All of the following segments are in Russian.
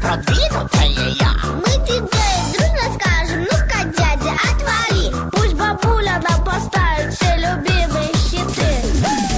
продвинутая я. Мы диджеи дружно скажем: ну-ка, дядя, отвали. Пусть бабуля нам поставит все любимые хиты.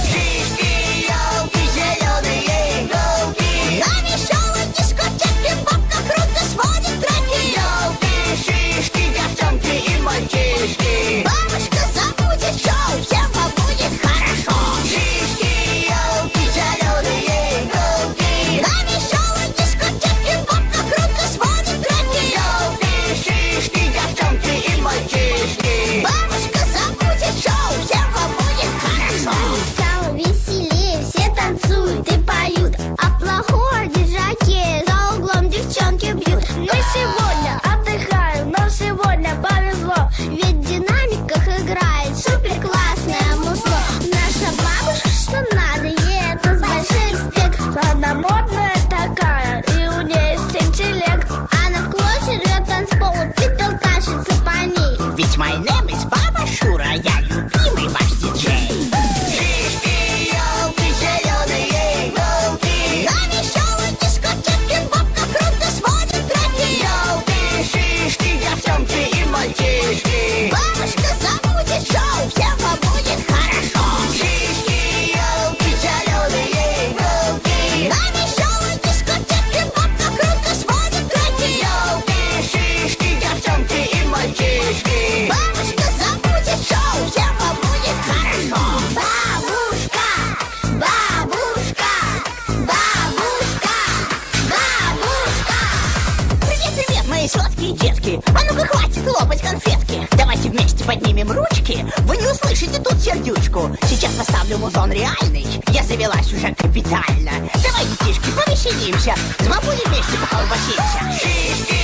Шишки, елки, зеленые иголки. На веселой дискотеке бабка круто сводит треки. Елки, шишки, девчонки и мальчишки. Бабушка забудет шоу, всем вам будет хорошо. Шишки, елки, зеленые иголки. На веселой дискотеке бабка круто сводит треки. Елки, шишки, девчонки и мальчишки. Бабушка забудет шоу, всем вам будет хорошо. Стало веселее, все танцуют и поют, а плохого держаке за углом девчонки бьют. Мы сегодня отдыхаем, нам сегодня повезло, ведь в динамиках играет супер классное музло. Наша бабушка, что надо, ей это с большим респектом. Она модная такая, и у нее есть интеллект. Она в классе рвет танцпол, ты толкашется по ней. Ведь my name is Баба Шура, я любимый ваш диджей. Шишки, елки, зеленые иголки. На веселой дискотеке бабка круто сводит треки. Елки, шишки, девчонки и мальчишки. Бабушка забудет шоу, всем вам будет хорошо. Шишки, елки, зеленые иголки. На веселой дискотеке бабка круто сводит треки. Елки, шишки, девчонки и мальчишки. Бабушка забудет шоу, всем вам будет хорошо. Бабушка, бабушка, бабушка, бабушка. Привет, привет, мои сладкие детки. А ну-ка, хватит лопать конфетки. Давайте вместе поднимем ручки. Вы не услышите тут сердючку. Сейчас поставлю музон реальный. Я завелась уже капитально. Давай, детишки, повеселимся. С бабулей вместе поколбасимся. Шишки,